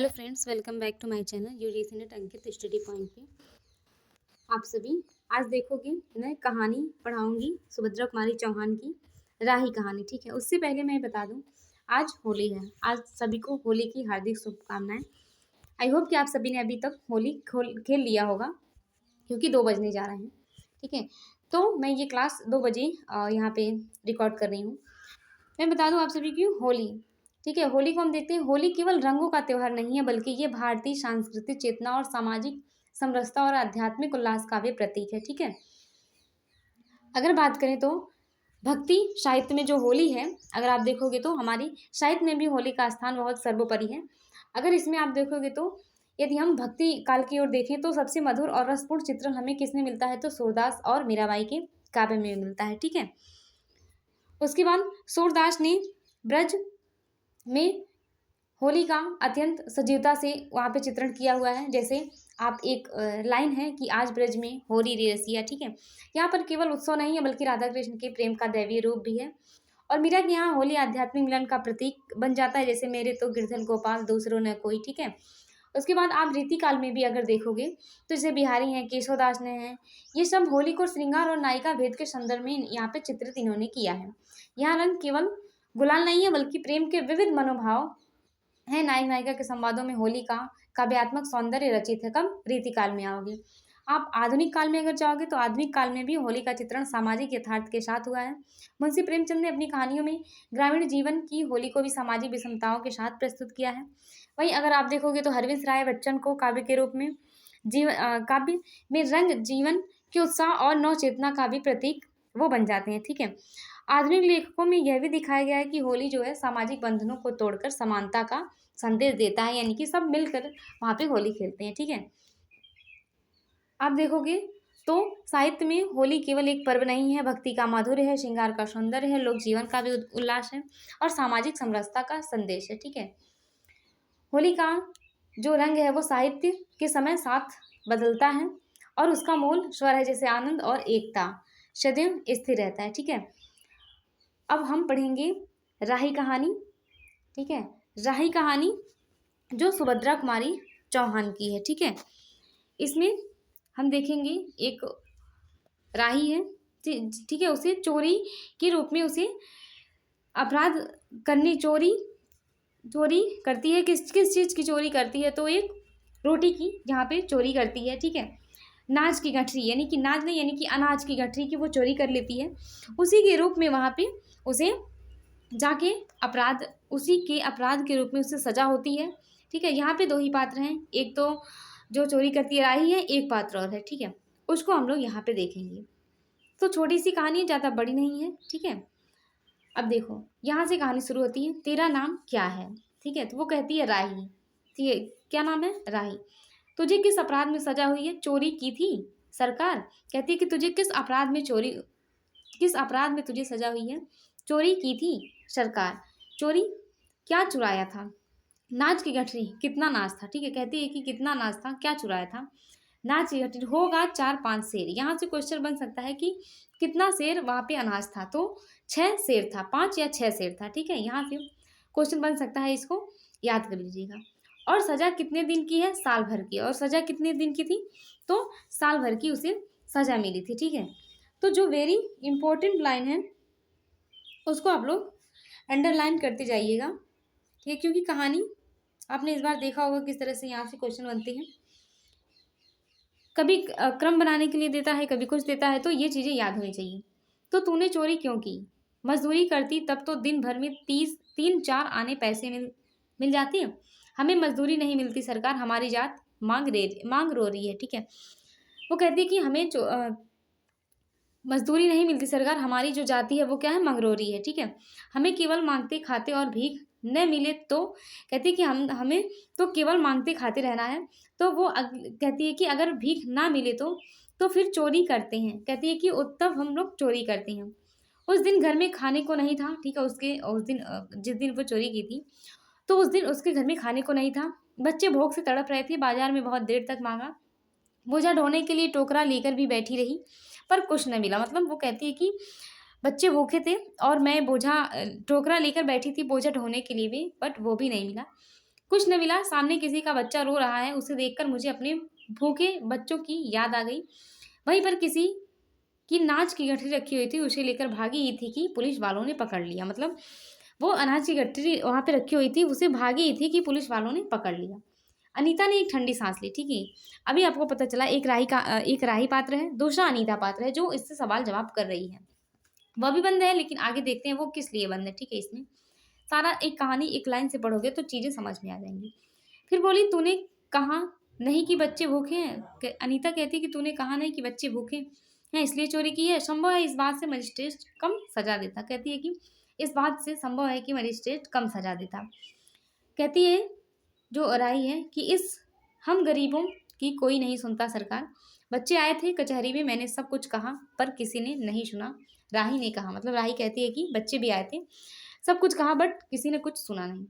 Hello friends, welcome back to my channel UGC net Ankit study point पे। आप सभी आज देखोगे मैं कहानी पढ़ाऊंगी सुभद्रा कुमारी चौहान की राही कहानी। ठीक है, उससे पहले मैं बता दूं आज होली है। आज सभी को होली की हार्दिक शुभकामनाएं। आई होप कि आप सभी ने अभी तक होली खेल लिया होगा, क्योंकि 2 बजने जा रहे हैं। ठीक है, तो मैं ये क्लास 2 बजे यहाँ पे रिकॉर्ड कर रही हूँ। मैं बता दूं आप सभी की होली। ठीक है, होली को हम देखते हैं, होली केवल रंगों का त्योहार नहीं है, बल्कि ये भारतीय सांस्कृतिक चेतना और सामाजिक समरसता और आध्यात्मिक उल्लास का भी प्रतीक है। ठीक है, अगर बात करें तो भक्ति साहित्य में जो होली है, अगर आप देखोगे तो हमारी साहित्य में भी होली का स्थान बहुत सर्वोपरि है। अगर इसमें आप देखोगे तो यदि हम भक्ति काल की ओर देखें तो सबसे मधुर और रसपूर्ण चित्रण हमें किसमें मिलता है, तो सूरदास और मीराबाई के काव्य में मिलता है। ठीक है, उसके बाद सूरदास ने ब्रज में होली का अत्यंत सजीवता से वहाँ पे चित्रण किया हुआ है। जैसे आप एक लाइन है कि आज ब्रज में होली रे रसिया। ठीक है, यहाँ पर केवल उत्सव नहीं है, बल्कि राधा कृष्ण के प्रेम का दैवीय रूप भी है। और मीरा के यहाँ होली आध्यात्मिक मिलन का प्रतीक बन जाता है, जैसे मेरे तो गिरधर गोपाल दूसरों ने कोई। ठीक है, उसके बाद आप रीतिकाल में भी अगर देखोगे तो जैसे बिहारी हैं, केशवदास ने हैं, ये सब होली को श्रृंगार और नायिका भेद के संदर्भ में यहाँ पे चित्रित इन्होंने किया है। यहाँ रंग केवल गुलाल नहीं है, बल्कि प्रेम के विविध मनोभाव है। नायक नायिका के संवादों में होली का काव्यात्मक सौंदर्य रचित है। कब रीतिकाल में आओगे, आप आधुनिक काल में अगर जाओगे तो आधुनिक काल में भी होली का चित्रण सामाजिक यथार्थ के साथ हुआ है। मुंशी प्रेमचंद ने अपनी कहानियों में ग्रामीण जीवन की होली को भी सामाजिक विषमताओं के साथ प्रस्तुत किया है। वहीं अगर आप देखोगे तो हरवंश राय बच्चन को काव्य के रूप में काव्य में रंग जीवन के उत्साह और नव चेतना का भी प्रतीक वो बन जाते हैं। ठीक है, आधुनिक लेखकों में यह भी दिखाया गया है कि होली जो है सामाजिक बंधनों को तोड़कर समानता का संदेश देता है, यानी कि सब मिलकर वहाँ पे होली खेलते हैं। ठीक है, आप देखोगे तो साहित्य में होली केवल एक पर्व नहीं है, भक्ति का माधुर्य है, श्रृंगार का सौंदर्य है, लोक जीवन का भी उल्लास है और सामाजिक समरसता का संदेश है। ठीक है, होली का जो रंग है वो साहित्य के समय साथ बदलता है और उसका मूल स्वर है, जैसे आनंद और एकता सदैव स्थिर रहता है। ठीक है, अब हम पढ़ेंगे राही कहानी। ठीक है, राही कहानी जो सुभद्रा कुमारी चौहान की है। ठीक है, इसमें हम देखेंगे एक राही है। ठीक है, उसे चोरी के रूप में उसे अपराध करनी चोरी करती है। किस किस चीज़ की चोरी करती है, तो एक रोटी की यहाँ पे चोरी करती है। ठीक है, नाज की गठरी, यानी कि नाज नहीं, यानी कि अनाज की गठरी की वो चोरी कर लेती है। उसी के रूप में वहाँ पे उसे जाके उसी के अपराध के रूप में उसे सजा होती है। ठीक है, यहाँ पे 2 ही पात्र हैं, एक तो जो चोरी करती है राही है, एक पात्र और है। ठीक है, उसको हम लोग यहाँ पे देखेंगे। तो छोटी सी कहानी, ज़्यादा बड़ी नहीं है। ठीक है, अब देखो यहाँ से कहानी शुरू होती है, तेरा नाम क्या है। ठीक है, तो वो कहती है राही। ठीक है, क्या नाम है, राही। तुझे किस अपराध में सजा हुई है, चोरी की थी सरकार। कहती है कि तुझे किस अपराध में तुझे सजा हुई है, चोरी की थी सरकार। चोरी क्या चुराया था, नाच की गठरी, कितना नाच था। ठीक है, कहती है कि कितना नाच था, क्या चुराया था, नाच की गठरी होगा 4-5 शेर। यहाँ से क्वेश्चन बन सकता है कि कितना शेर वहाँ पे अनाज था, तो 6 शेर था, 5 या 6 शेर था। ठीक है, यहाँ से क्वेश्चन बन सकता है, इसको याद कर लीजिएगा। और सजा कितने दिन की है, साल भर की। और सजा कितने दिन की थी, तो साल भर की उसे सजा मिली थी। ठीक है, तो जो वेरी इंपॉर्टेंट लाइन है उसको आप लोग अंडरलाइन करते जाइएगा। ठीक है, क्योंकि कहानी आपने इस बार देखा होगा किस तरह से यहाँ से क्वेश्चन बनते हैं, कभी क्रम बनाने के लिए देता है, कभी कुछ देता है, तो ये चीज़ें याद होनी चाहिए। तो तूने चोरी क्यों की, मजदूरी करती तब तो दिन भर में 3-4 आने पैसे मिल जाते। हमें मजदूरी नहीं मिलती सरकार, हमारी जात मांग रो रही है। ठीक है, वो कहती है कि हमें मजदूरी नहीं मिलती सरकार, हमारी जो जाति है वो क्या है, मंगरोरी है। ठीक है, हमें केवल मांगते खाते और भीख न मिले तो, कहती है कि हमें तो केवल मांगते खाते रहना है। तो वो कहती है कि अगर भीख ना मिले तो फिर चोरी करते हैं। कहती है कि तब हम लोग चोरी करते हैं। उस दिन घर में खाने को नहीं था। ठीक है, उस दिन जिस दिन वो चोरी की थी, तो उस दिन उसके घर में खाने को नहीं था। बच्चे भूख से तड़प रहे थे, बाजार में बहुत देर तक मांगा, बोझा ढोने के लिए टोकरा लेकर भी बैठी रही, पर कुछ न मिला। मतलब वो कहती है कि बच्चे भूखे थे और मैं टोकरा लेकर बैठी थी बोझा ढोने के लिए भी, बट वो भी नहीं मिला। कुछ न मिला, सामने किसी का बच्चा रो रहा है, उसे देखकर मुझे अपने भूखे बच्चों की याद आ गई। वहीं पर किसी की नाच की गठरी रखी हुई थी, उसे लेकर भागी ही थी कि पुलिस वालों ने पकड़ लिया। मतलब वो अनाज की गठरी वहाँ पे रखी हुई थी, उसे भागी ही थी कि पुलिस वालों ने पकड़ लिया। अनीता ने एक ठंडी सांस ली। ठीक है, अभी आपको पता चला एक राही पात्र है, दूसरा अनीता पात्र है जो इससे सवाल जवाब कर रही है। वह भी बंद है, लेकिन आगे देखते हैं वो किस लिए बंद है। ठीक है, इसमें सारा एक कहानी एक लाइन से पढ़ोगे तो चीजें समझ में आ जाएंगी। फिर बोली, तूने कहा नहीं कि बच्चे भूखे हैं। अनीता कहती है कि तूने कहा नहीं कि बच्चे भूखे हैं इसलिए चोरी की है। संभव है इस बात से मजिस्ट्रेट कम सजा देता। कहती है कि इस बात से संभव है कि मजिस्ट्रेट कम सजा देता। कहती है जो राही है कि इस हम गरीबों की कोई नहीं सुनता सरकार। बच्चे आए थे कचहरी में, मैंने सब कुछ कहा पर किसी ने नहीं सुना। राही ने कहा, मतलब राही कहती है कि बच्चे भी आए थे, सब कुछ कहा बट किसी ने कुछ सुना नहीं।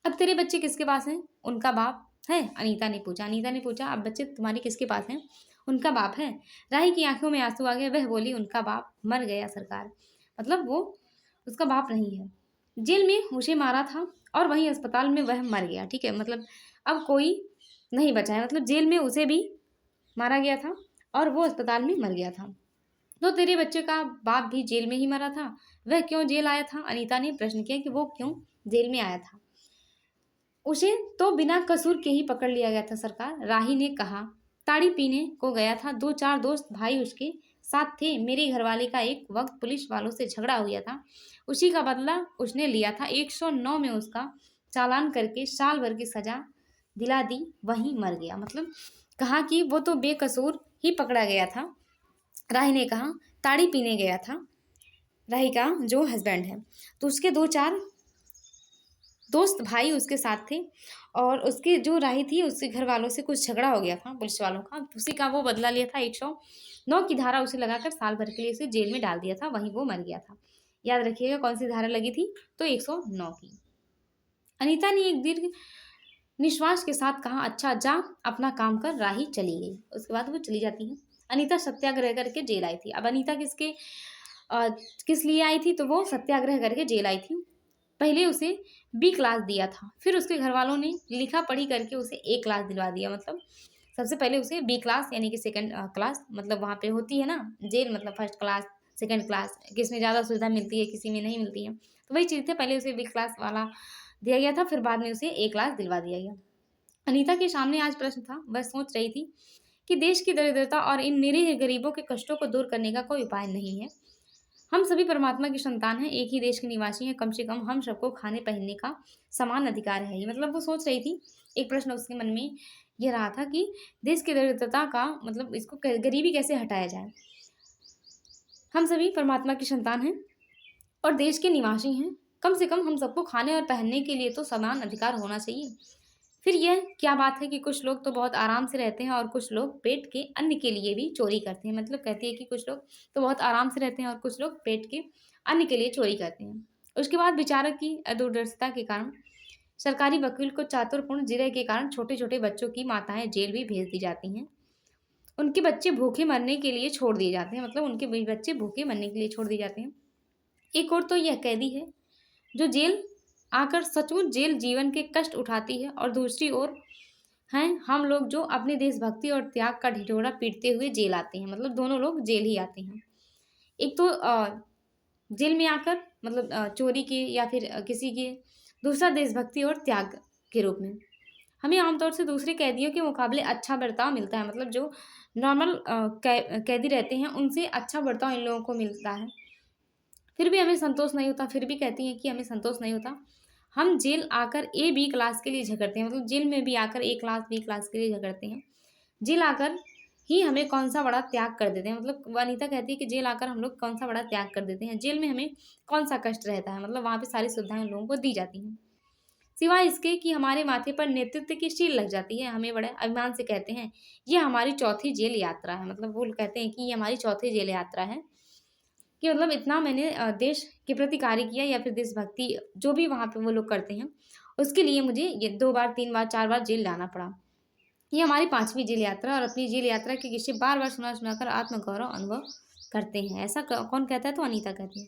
अब तेरे बच्चे किसके पास हैं? उनका बाप है। अनीता ने पूछा। अनीता ने पूछा, अब बच्चे तुम्हारे किसके पास हैं? उनका बाप है। राही की आंखों में आंसू आ गए। वह बोली, उनका बाप मर गया सरकार। मतलब वो उसका बाप नहीं है। जेल में उसे मारा था और वहीं अस्पताल में वह मर गया। ठीक है, मतलब अब कोई नहीं बचा है। मतलब जेल में उसे भी मारा गया था और वो अस्पताल में मर गया था। तो तेरे बच्चे का बाप भी जेल में ही मरा था। वह क्यों जेल आया था? अनीता ने प्रश्न किया कि वो क्यों जेल में आया था। उसे तो बिना कसूर के ही पकड़ लिया गया था सरकार। राही ने कहा, ताड़ी पीने को गया था, 2-4 दोस्त भाई उसके साथ थे। मेरे घरवाले का एक वक्त पुलिस वालों से झगड़ा हुआ था, उसी का बदला उसने लिया था। 109 में उसका चालान करके साल भर की सजा दिला दी, वहीं मर गया। मतलब कहा कि वो तो बेकसूर ही पकड़ा गया था। राही ने कहा, ताड़ी पीने गया था, राही का जो हस्बैंड है, तो उसके 2-4 दोस्त भाई उसके साथ थे और उसके जो राही थी उसके घर वालों से कुछ झगड़ा हो गया था पुलिस वालों का, उसी का वो बदला लिया था। 109 की धारा उसे लगाकर साल भर के लिए उसे जेल में डाल दिया था, वहीं वो मर गया था। याद रखिएगा कौन सी धारा लगी थी, तो 109 की। अनीता ने एक दीर्घ निश्वास के साथ कहा, अच्छा जा अपना काम कर। राही चली गई। उसके बाद वो चली जाती है। अनीता सत्याग्रह करके जेल आई थी। अब अनीता किस लिए आई थी, तो वो सत्याग्रह करके जेल आई थी। पहले उसे बी क्लास दिया था, फिर उसके घर वालों ने लिखा पढ़ी करके उसे ए क्लास दिलवा दिया। मतलब सबसे पहले उसे बी क्लास यानी कि सेकंड क्लास, मतलब वहाँ पे होती है ना जेल, मतलब फर्स्ट क्लास सेकंड क्लास, किसमें ज़्यादा सुविधा मिलती है किसी में नहीं मिलती है, तो वही चीज़ थी। पहले उसे बी क्लास वाला दिया गया था, फिर बाद में उसे ए क्लास दिलवा दिया गया। अनीता के सामने आज प्रश्न था। वह सोच रही थी कि देश की दरिद्रता और इन निरीह गरीबों के कष्टों को दूर करने का कोई उपाय नहीं है। हम सभी परमात्मा की संतान हैं, एक ही देश के निवासी हैं, कम से कम हम सबको खाने पहनने का समान अधिकार है। ये मतलब वो सोच रही थी, एक प्रश्न उसके मन में ये रहा था कि देश की दरिद्रता का मतलब इसको गरीबी कैसे हटाया जाए। हम सभी परमात्मा की संतान हैं और देश के निवासी हैं, कम से कम हम सबको खाने और पहनने के लिए तो समान अधिकार होना चाहिए। फिर यह क्या बात है कि कुछ लोग तो बहुत आराम से रहते हैं और कुछ लोग पेट के अन्न के लिए भी चोरी करते हैं। मतलब कहती है कि कुछ लोग तो बहुत आराम से रहते हैं और कुछ लोग पेट के अन्न के लिए चोरी करते हैं। उसके बाद विचारक की दूरदर्शिता के कारण सरकारी वकील को चातुरपूर्ण जिरह के कारण छोटे छोटे बच्चों की माताएं जेल भी भेज दी जाती हैं। उनके बच्चे भूखे मरने के लिए छोड़ दिए जाते हैं। मतलब उनके बच्चे भूखे मरने के लिए छोड़ दिए जाते हैं। एक और तो यह कैदी है जो जेल आकर सचमुच जेल जीवन के कष्ट उठाती है, और दूसरी ओर हैं हम लोग जो अपने देशभक्ति और त्याग का ढिढोरा पीटते हुए जेल आते हैं। मतलब दोनों लोग जेल ही आते हैं। एक तो जेल में आकर मतलब चोरी के या फिर किसी के, दूसरा देशभक्ति और त्याग के रूप में। हमें आमतौर से दूसरे कैदियों के मुकाबले अच्छा बर्ताव मिलता है। मतलब जो नॉर्मल कैदी रहते हैं उनसे अच्छा बर्ताव इन लोगों को मिलता है। फिर भी हमें संतोष नहीं होता। फिर भी कहती हैं कि हमें संतोष नहीं होता। हम जेल आकर ए बी क्लास के लिए झगड़ते हैं। मतलब जेल में भी आकर ए क्लास बी क्लास के लिए झगड़ते हैं। जेल आकर ही हमें कौन सा बड़ा त्याग कर देते हैं। मतलब अनीता कहती है कि जेल आकर हम लोग कौन सा बड़ा त्याग कर देते हैं। जेल में हमें कौन सा कष्ट रहता है। मतलब वहाँ पे सारी सुविधाएं उन लोगों को दी जाती हैं, सिवाय इसके कि हमारे माथे पर नेतृत्व की शील लग जाती है। हमें बड़े अभिमान से कहते हैं ये हमारी चौथी जेल यात्रा है। मतलब वो कहते हैं कि ये हमारी चौथी जेल यात्रा है, कि मतलब इतना मैंने देश के प्रति कार्य किया या फिर देशभक्ति जो भी वहाँ पे वो लोग करते हैं उसके लिए मुझे ये 2 बार 3 बार 4 बार जेल जाना पड़ा। ये हमारी 5वीं जेल यात्रा, और अपनी जेल यात्रा के किस्से बार बार सुना सुनाकर आत्मगौरव अनुभव करते हैं। ऐसा कौन कहता है, तो अनीता कहती है।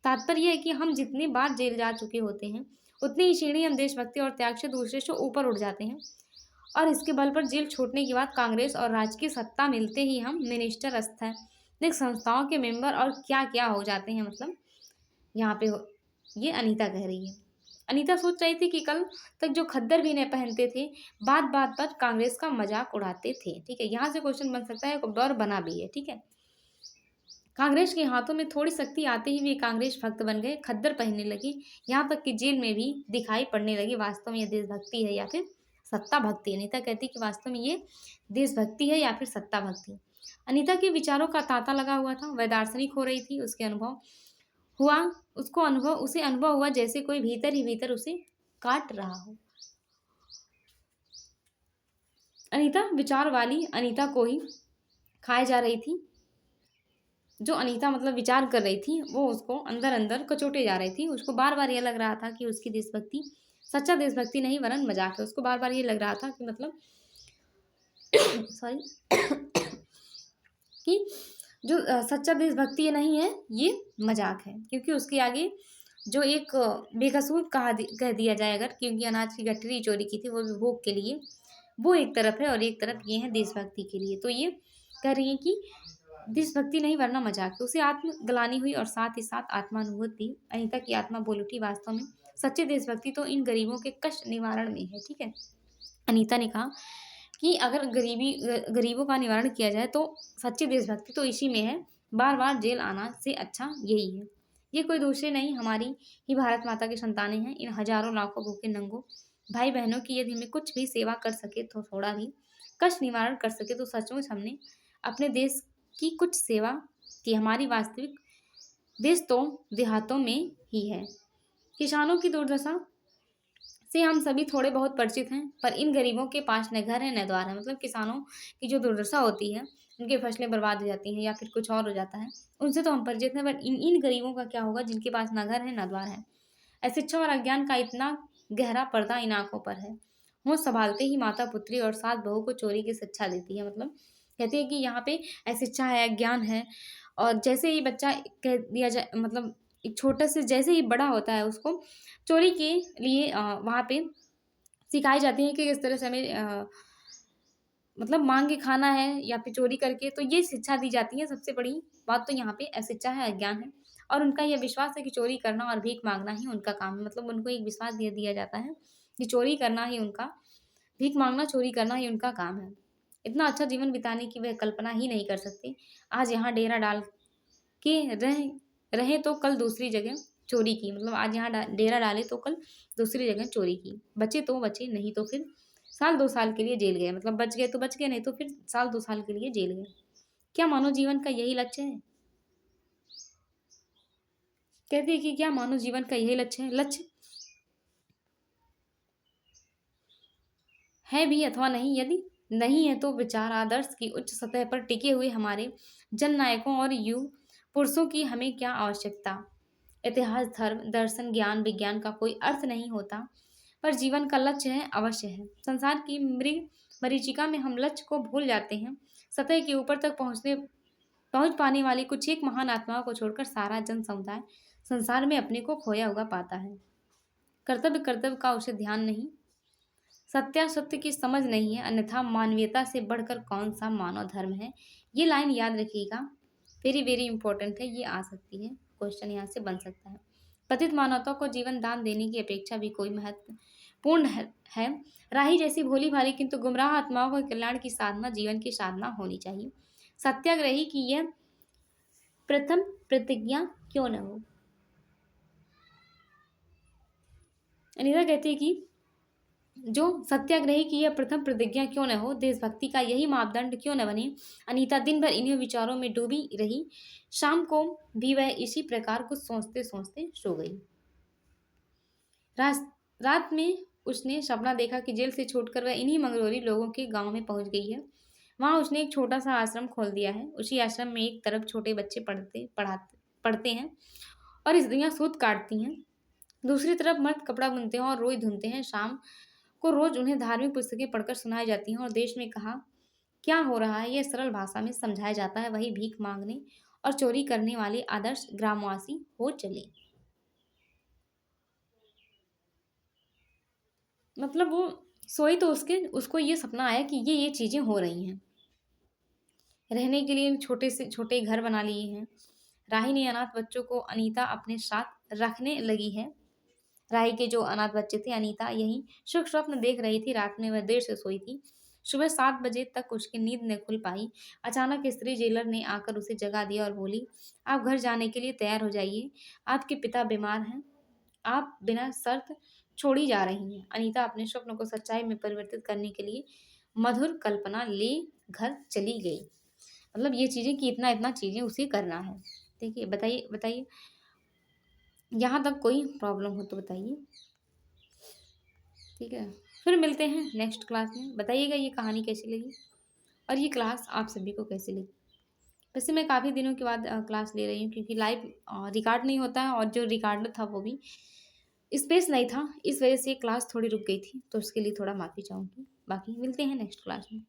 तात्पर्य है कि हम जितनी बार जेल जा चुके होते हैं उतनी ही सीढ़ी हम देशभक्ति और त्याग से दूसरे से ऊपर उठ जाते हैं। और इसके बल पर जेल छूटने के बाद कांग्रेस और राजकीय सत्ता मिलते ही हम मिनिस्टर स्थानिक संस्थाओं के मेंबर और क्या क्या हो जाते हैं। मतलब यहाँ पे ये अनीता कह रही है। अनीता सोच रही थी कि कल तक जो खद्दर भी नहीं पहनते थे, बात बात पर कांग्रेस का मजाक उड़ाते थे। ठीक है, यहाँ से क्वेश्चन बन सकता है और बना भी है। ठीक है, कांग्रेस के हाथों में थोड़ी शक्ति आते ही वे कांग्रेस भक्त बन गए, खद्दर पहनने लगी, यहाँ तक कि जेल में भी दिखाई पड़ने लगी। वास्तव में ये देशभक्ति है या फिर सत्ता भक्ति? अनीता कहती कि वास्तव में ये देशभक्ति है या फिर सत्ता भक्ति। अनीता के विचारों का तांता लगा हुआ था, वह दार्शनिक हो रही थी। हुआ उसे अनुभव हुआ जैसे कोई भीतर ही भीतर उसे काट रहा हो। अनीता विचार वाली अनीता को ही खाए जा रही थी। जो अनीता मतलब विचार कर रही थी वो उसको अंदर अंदर कचोटे जा रही थी। उसको बार बार ये लग रहा था कि उसकी देशभक्ति सच्चा देशभक्ति नहीं वरन मजाक है। उसको बार बार ये लग रहा था कि मतलब सॉरी कि जो सच्चा देशभक्ति नहीं है ये मजाक है, क्योंकि उसके आगे जो एक बेकसूर कह दिया जाए अगर, क्योंकि अनाज की गठरी चोरी की थी वो भी भूख के लिए, वो एक तरफ है और एक तरफ ये है देशभक्ति के लिए। तो ये कह रही है कि देशभक्ति नहीं वरना मजाक है। उसे आत्मग्लानि हुई और साथ ही साथ आत्मानुभूति। अनीता की आत्मा बोल उठी, वास्तव में सच्ची देशभक्ति तो इन गरीबों के कष्ट निवारण में है। ठीक है, अनीता ने कहा कि अगर गरीबों का निवारण किया जाए तो सच्ची देशभक्ति तो इसी में है। बार बार जेल आना से अच्छा यही है। ये कोई दूसरे नहीं, हमारी ही भारत माता की संतानें हैं। इन हजारों लाखों भूखे नंगों भाई बहनों की यदि हमें कुछ भी सेवा कर सके, तो थोड़ा भी कष्ट निवारण कर सके, तो सचमुच हमने अपने देश की कुछ सेवा की। हमारी वास्तविक देश तो देहातों में ही है। किसानों की दुर्दशा से हम सभी थोड़े बहुत परिचित हैं, पर इन गरीबों के पास न घर है न द्वार है। मतलब किसानों की जो दुर्दशा होती है, उनकी फसलें बर्बाद हो जाती हैं या फिर कुछ और हो जाता है, उनसे तो हम परिचित हैं, पर इन गरीबों का क्या होगा जिनके पास न घर है न द्वार है। अशिक्षा और अज्ञान का इतना गहरा पर्दा इन आंखों पर है। होश संभालते ही माता पुत्री और सास बहू को चोरी की शिक्षा देती है। मतलब कहती है कि यहाँ पे अशिक्षा है, अज्ञान है, और जैसे ही बच्चा कह दिया जाए, मतलब एक छोटा से जैसे ही बड़ा होता है उसको चोरी के लिए वहाँ पे सिखाई जाती है कि किस तरह से हमें मतलब मांग के खाना है या फिर चोरी करके, तो ये शिक्षा दी जाती है। सबसे बड़ी बात तो यहाँ पे अशिक्षा है, अज्ञान है, और उनका यह विश्वास है कि चोरी करना और भीख मांगना ही उनका काम है। मतलब उनको एक विश्वास दिया जाता है कि चोरी करना ही उनका, भीख मांगना चोरी करना ही उनका काम है। इतना अच्छा जीवन बिताने की वह कल्पना ही नहीं कर सकते। आज यहाँ डेरा डाल के रहे तो कल दूसरी जगह चोरी की। मतलब आज यहाँ डेरा डाले तो कल दूसरी जगह चोरी की। बचे तो बचे, नहीं तो फिर साल 2 साल के लिए जेल गए। मतलब बच गए तो बच गए, नहीं तो फिर साल 2 साल के लिए जेल गए। क्या मानव जीवन का यही लक्ष्य है? कहते हैं कि क्या मानव जीवन का यही लक्ष्य है? लक्ष्य है भी अथवा नहीं। यदि नहीं है तो विचार आदर्श की उच्च सतह पर टिके हुए हमारे जन नायकों और युग पुरुषों की हमें क्या आवश्यकता? इतिहास, धर्म, दर्शन, ज्ञान, विज्ञान का कोई अर्थ नहीं होता, पर जीवन का लक्ष्य है, अवश्य है। संसार की मृग मरीचिका में हम लक्ष्य को भूल जाते हैं। सतह के ऊपर तक पहुंच पाने वाली कुछ एक महान आत्माओं को छोड़कर सारा जन समुदाय संसार में अपने को खोया हुआ पाता है। कर्तव्य का उसे ध्यान नहीं, सत्यासत्य की समझ नहीं है, अन्यथा मानवीयता से बढ़कर कौन सा मानव धर्म है। ये लाइन याद रखिएगा, वेरी वेरी इंपॉर्टेंट है। ये आ सकती है, क्वेश्चन यहाँ से बन सकता है। पतित मानवता को जीवन दान देने की अपेक्षा भी कोई महत्वपूर्ण है। राही जैसी भोली भाली किंतु गुमराह आत्माओं के कल्याण की साधना जीवन की साधना होनी चाहिए। सत्याग्रही की यह प्रथम प्रतिज्ञा क्यों न हो? अनिता कहती है कि जो सत्याग्रही की यह प्रथम प्रतिज्ञा क्यों न हो, देशभक्ति का यही मापदंड क्यों न बने। अनीता दिन भर इन्हीं विचारों में डूबी रही। शाम को भी वह इसी प्रकार कुछ सोचते सोचते सो गई। रात में उसने सपना देखा कि जेल से छूटकर वह इन्हीं मंगरोरी लोगों के गांव में पहुंच गई है। वहां उसने एक छोटा सा आश्रम खोल दिया है। उसी आश्रम में एक तरफ छोटे बच्चे पढ़ते हैं और स्त्रियां सूत काटती हैं, दूसरी तरफ मर्द कपड़ा बुनते हैं और रोई धुनते हैं। शाम को रोज उन्हें धार्मिक पुस्तकें पढ़कर सुनाई जाती हैं और देश में कहा क्या हो रहा है यह सरल भाषा में समझाया जाता है। वही भीख मांगने और चोरी करने वाले आदर्श ग्रामवासी हो चले। मतलब वो सोई तो उसको ये सपना आया कि ये चीज़ें हो रही हैं। रहने के लिए छोटे से छोटे घर बना लिए हैं। राही ने अनाथ बच्चों को अनीता अपने साथ रखने लगी है। राही के जो अनाथ बच्चे थे, अनीता यही सुख स्वप्न देख रही थी। रात में वह देर से सोई थी। सुबह 7 बजे तक उसकी नींद न खुल पाई। अचानक स्त्री जेलर ने आकर उसे जगा दिया और बोली, आप घर जाने के लिए तैयार हो जाइए। आपके पिता बीमार हैं। आप बिना शर्त छोड़ी जा रही हैं। अनीता अपने स्वप्न को सच्चाई में परिवर्तित करने के लिए मधुर कल्पना ले घर चली गई। मतलब ये चीज़ें कि इतना-इतना चीज़ें उसे करना है। देखिए, बताइए बताइए यहाँ तक कोई प्रॉब्लम हो तो बताइए? ठीक है, फिर मिलते हैं नेक्स्ट क्लास में। बताइएगा ये कहानी कैसी लगी और ये क्लास आप सभी को कैसी लगी। वैसे मैं काफ़ी दिनों के बाद क्लास ले रही हूँ क्योंकि लाइव रिकॉर्ड नहीं होता है और जो रिकॉर्डर था वो भी स्पेस नहीं था। इस वजह से क्लास थोड़ी रुक गई थी, तो उसके लिए थोड़ा माफ़ी चाहूँगी। बाकी मिलते हैं नेक्स्ट क्लास में।